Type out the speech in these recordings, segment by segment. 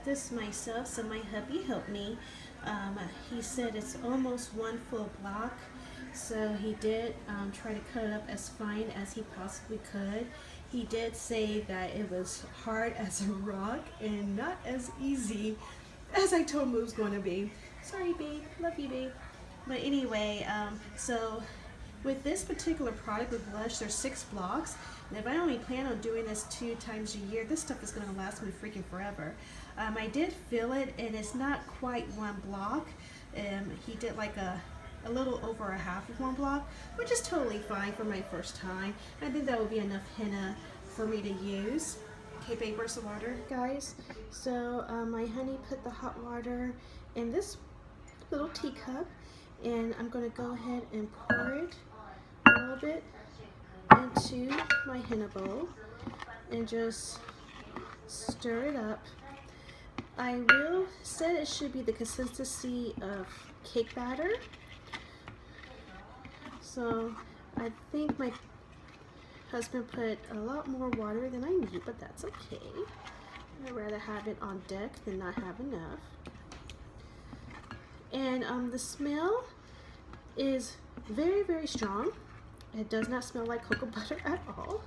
this myself, so my hubby helped me. He said it's almost one full block, so he did try to cut it up as fine as he possibly could. He did say that it was hard as a rock and not as easy as I told him it was going to be. Sorry, babe. Love you, babe. But anyway, so with this particular product with Lush, there's 6 blocks. And if I only plan on doing this 2 times a year, this stuff is going to last me freaking forever. I did fill it, and it's not quite 1 block. He did like a little over a half of 1 block, which is totally fine for my first time. I think that would be enough henna for me to use. Okay, babe, where's the water, guys? So my honey put the hot water in this little teacup, and I'm going to go ahead and pour it a little bit into my henna bowl and just stir it up. I will say it should be the consistency of cake batter. So I think my husband put a lot more water than I need, but that's okay. I'd rather have it on deck than not have enough. And the smell is very, very strong. It does not smell like cocoa butter at all.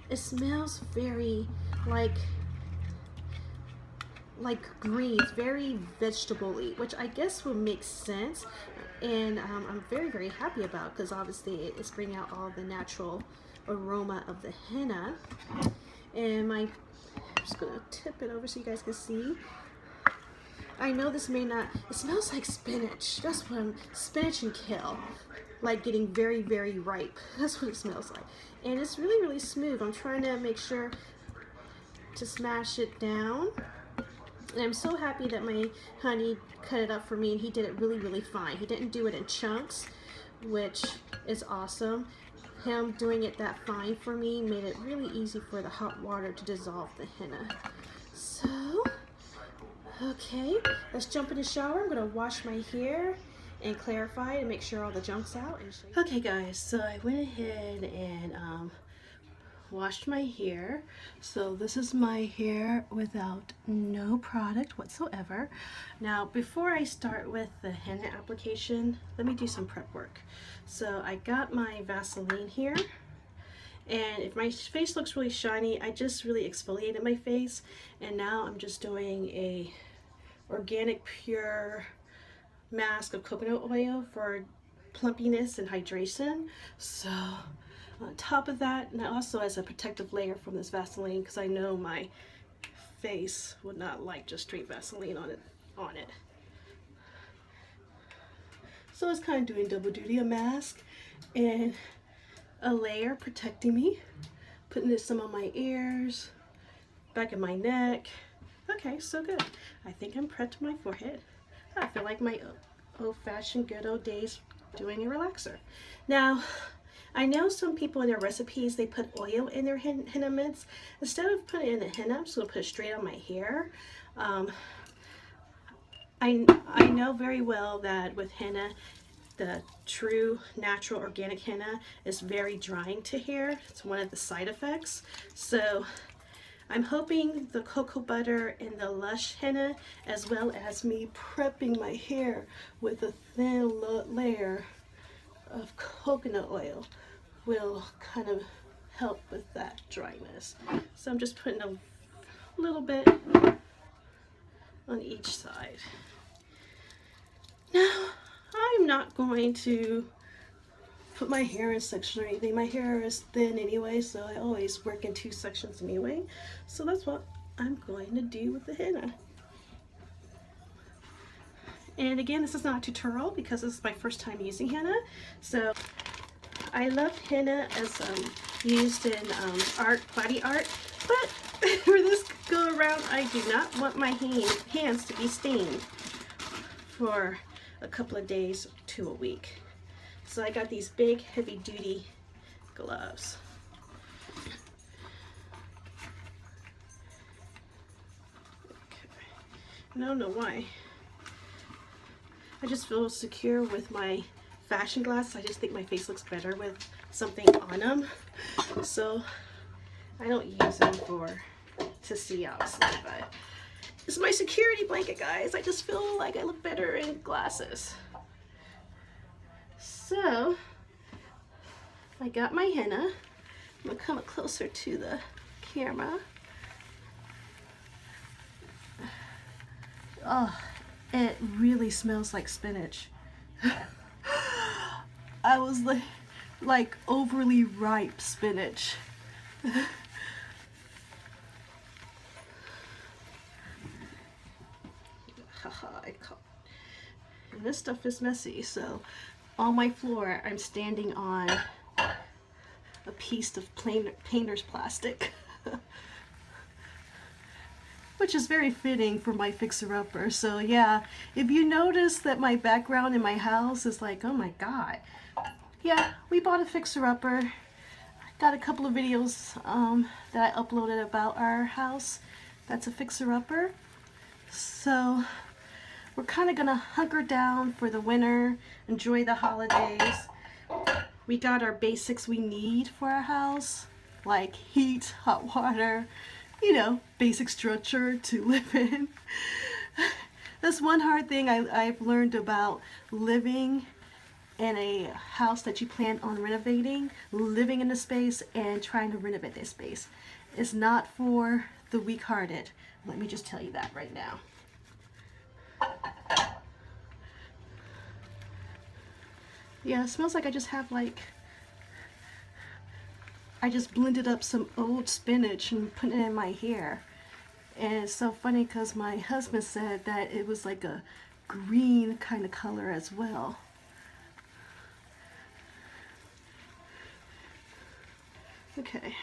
It smells very like greens, very vegetable-y, which I guess will make sense. And I'm very, very happy about, because obviously it's bringing out all the natural aroma of the henna. And I'm just gonna tip it over so you guys can see. I know this may not, it smells like spinach. That's what spinach and kale, like getting very, very ripe. That's what it smells like. And it's really, really smooth. I'm trying to make sure to smash it down. And I'm so happy that my honey cut it up for me, and he did it really, really fine. He didn't do it in chunks, which is awesome. Him doing it that fine for me made it really easy for the hot water to dissolve the henna. So, okay, let's jump in the shower. I'm gonna wash my hair and clarify and make sure all the junk's out. Okay guys, so I went ahead and washed my hair. So this is my hair without no product whatsoever. Now before I start with the henna application, let me do some prep work. So I got my Vaseline here, and if my face looks really shiny, I just really exfoliated my face, and now I'm just doing a organic pure mask of coconut oil for plumpiness and hydration. So on top of that, and also as a protective layer from this Vaseline, because I know my face would not like just straight Vaseline on it. So it's kind of doing double duty, a mask and a layer protecting me, putting this some on my ears, back of my neck. Okay, so good. I think I'm prepped to my forehead. I feel like my old-fashioned good old days doing a relaxer. Now, I know some people in their recipes, they put oil in their henna mints. Instead of putting it in the henna, I'm just going to put it straight on my hair. I know very well that with henna, the true natural organic henna is very drying to hair. It's one of the side effects. So I'm hoping the cocoa butter and the Lush henna, as well as me prepping my hair with a thin layer of coconut oil, will kind of help with that dryness. So I'm just putting a little bit on each side. Now, I'm not going to put my hair in section or anything. My hair is thin anyway, so I always work in 2 sections anyway. So that's what I'm going to do with the henna. And again, this is not a tutorial because this is my first time using henna. So I love henna as used in body art, but for this go around, I do not want my hands to be stained for a couple of days to a week. So I got these big heavy duty gloves. Okay. I don't know why. I just feel secure with my fashion glasses. I just think my face looks better with something on them. So I don't use them to see, obviously, but is my security blanket, guys. I just feel like I look better in glasses. So I got my henna. I'm gonna come closer to the camera. Oh, it really smells like spinach. I was like overly ripe spinach. And this stuff is messy, so on my floor I'm standing on a piece of painter's plastic. Which is very fitting for my fixer-upper. So yeah, if you notice that my background in my house is like, oh my god. Yeah, we bought a fixer-upper. Got a couple of videos that I uploaded about our house. That's a fixer-upper. So we're kind of gonna hunker down for the winter, enjoy the holidays. We got our basics we need for our house, like heat, hot water, you know, basic structure to live in. That's one hard thing I've learned about living in a house that you plan on renovating, living in a space and trying to renovate this space. It's not for the weak-hearted. Let me just tell you that right now. Yeah, it smells like I just have I just blended up some old spinach and put it in my hair. And it's so funny because my husband said that it was like a green kind of color as well. Okay.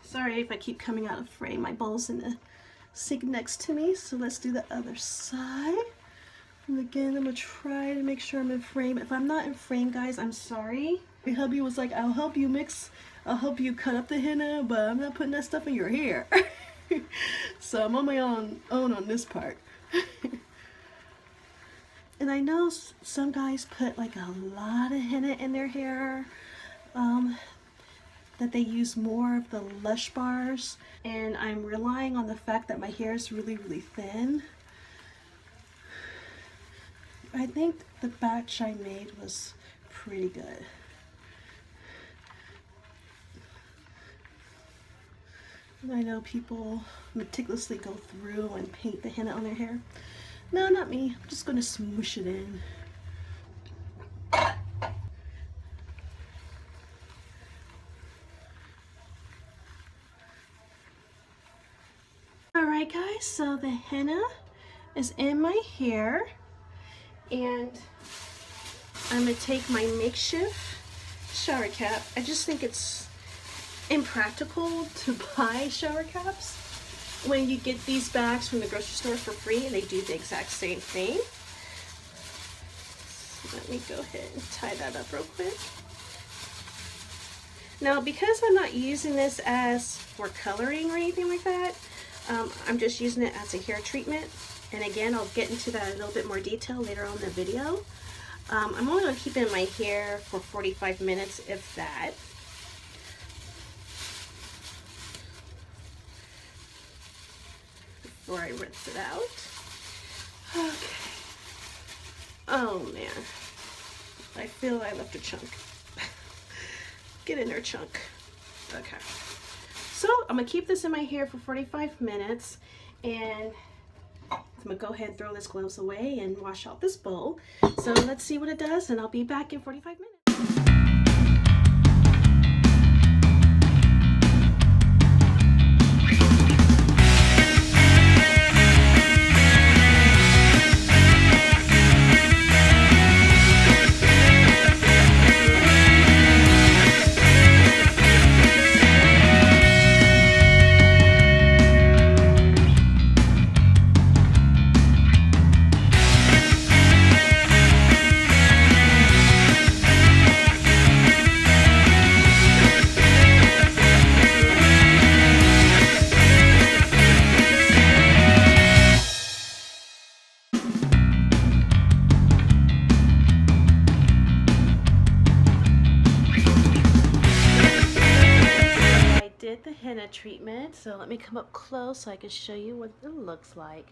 Sorry if I keep coming out of frame. My bowl's in the sink next to me. So let's do the other side. And again, I'm gonna try to make sure I'm in frame. If I'm not in frame, guys, I'm sorry. My hubby was like, I'll help you mix, I'll help you cut up the henna, but I'm not putting that stuff in your hair. So I'm on my own on this part. And I know some guys put like a lot of henna in their hair, that they use more of the Lush bars, and I'm relying on the fact that my hair is really, really thin. I think the batch I made was pretty good. And I know people meticulously go through and paint the henna on their hair. No, not me. I'm just going to smoosh it in. Alright guys, so the henna is in my hair. And I'm going to take my makeshift shower cap. I just think it's impractical to buy shower caps when you get these bags from the grocery store for free, and they do the exact same thing. So let me go ahead and tie that up real quick. Now, because I'm not using this as for coloring or anything like that, I'm just using it as a hair treatment. And again, I'll get into that in a little bit more detail later on in the video. I'm only going to keep it in my hair for 45 minutes, if that. Before I rinse it out. Okay. Oh man. I feel I left a chunk. Get in there, chunk. Okay. So I'm going to keep this in my hair for 45 minutes. And I'm going to go ahead and throw this gloves away and wash out this bowl. So let's see what it does, and I'll be back in 45 minutes. henna treatment. So let me come up close so I can show you what it looks like.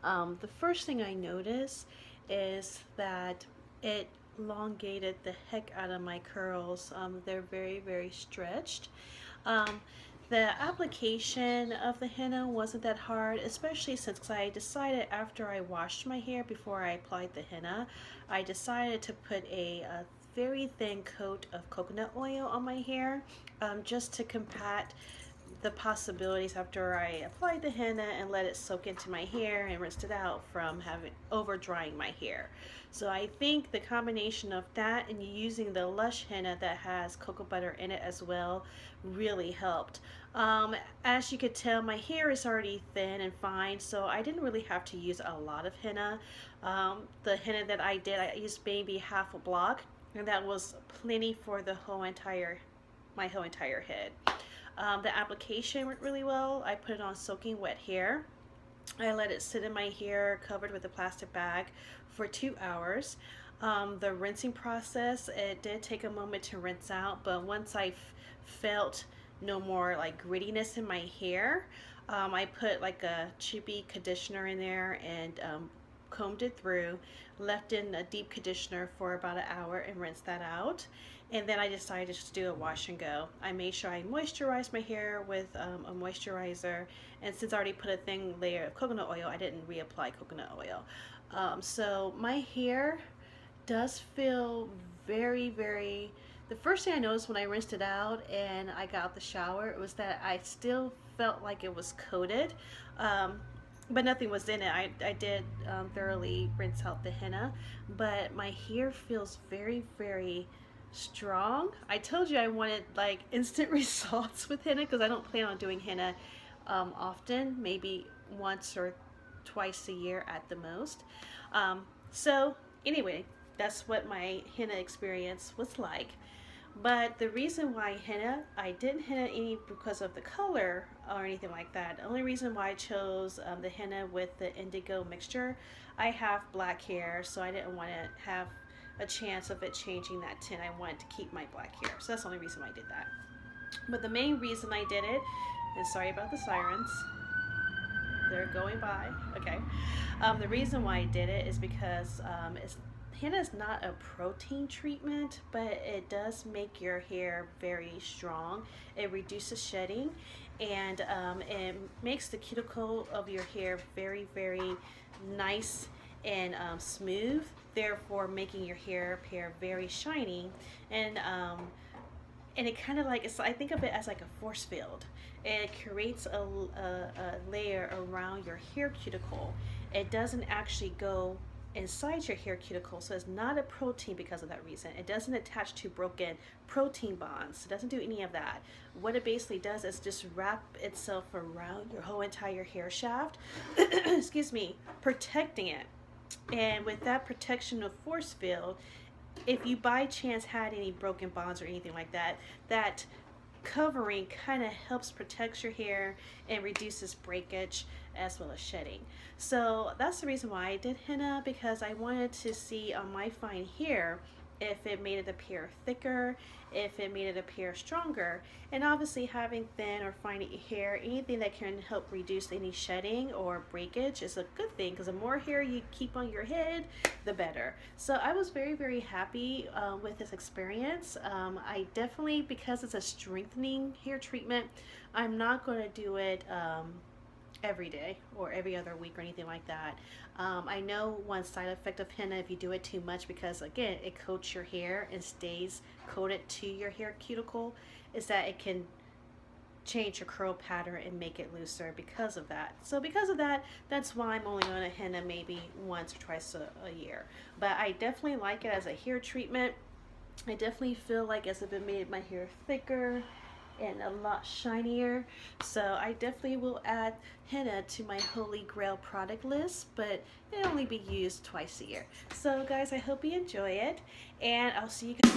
The first thing I noticed is that it elongated the heck out of my curls. They're very stretched. The application of the henna wasn't that hard, especially since I decided after I washed my hair before I applied the henna, I decided to put a very thin coat of coconut oil on my hair, just to combat the possibilities after I applied the henna and let it soak into my hair and rinsed it out from having over drying my hair. So I think the combination of that and using the Lush henna that has cocoa butter in it as well really helped. As you could tell, my hair is already thin and fine, so I didn't really have to use a lot of henna. The henna that I did, I used maybe half a block, and that was plenty for the my whole entire head. The application went really well. I put it on soaking wet hair. I let it sit in my hair covered with a plastic bag for 2 hours. The rinsing process, it did take a moment to rinse out, but once I felt no more like grittiness in my hair, I put like a chippy conditioner in there and combed it through, left in a deep conditioner for about an hour and rinsed that out. And then I decided to just do a wash and go. I made sure I moisturized my hair with a moisturizer, and since I already put a thin layer of coconut oil, I didn't reapply coconut oil. So my hair does feel very, the first thing I noticed when I rinsed it out and I got out the shower, it was that I still felt like it was coated, but nothing was in it. I did thoroughly rinse out the henna, but my hair feels very strong. I told you I wanted like instant results with henna because I don't plan on doing henna often, maybe once or twice a year at the most. So anyway, that's what my henna experience was like. But the reason why henna, I didn't henna any because of the color or anything like that. The only reason why I chose the henna with the indigo mixture, I have black hair, so I didn't want to have a chance of it changing that tint. I wanted to keep my black hair, so that's the only reason why I did that. But the main reason I did it, and sorry about the sirens, they're going by, okay. The reason why I did it is because henna is not a protein treatment, but it does make your hair very strong. It reduces shedding, and it makes the cuticle of your hair very nice and smooth, therefore making your hair appear very shiny. And it kind of like, I think of it as like a force field. It creates a layer around your hair cuticle. It doesn't actually go inside your hair cuticle, so it's not a protein because of that reason. It doesn't attach to broken protein bonds. It doesn't do any of that. What it basically does is just wrap itself around your whole entire hair shaft, excuse me, protecting it. And with that protection of force field, if you by chance had any broken bonds or anything like that, that covering kind of helps protect your hair and reduces breakage as well as shedding. So that's the reason why I did henna, because I wanted to see on my fine hair if it made it appear thicker, if it made it appear stronger. And obviously having thin or fine hair, anything that can help reduce any shedding or breakage is a good thing, because the more hair you keep on your head, the better. So I was very happy with this experience. I definitely, because it's a strengthening hair treatment, I'm not going to do it every day or every other week or anything like that. I know one side effect of henna, if you do it too much, because again it coats your hair and stays coated to your hair cuticle, is that it can change your curl pattern and make it looser because of that. So because of that, that's why I'm only going to henna maybe once or twice a year. But I definitely like it as a hair treatment. I definitely feel like as if it made my hair thicker and a lot shinier. So I definitely will add henna to my holy grail product list, but it'll only be used twice a year. So guys, I hope you enjoy it, and I'll see you guys.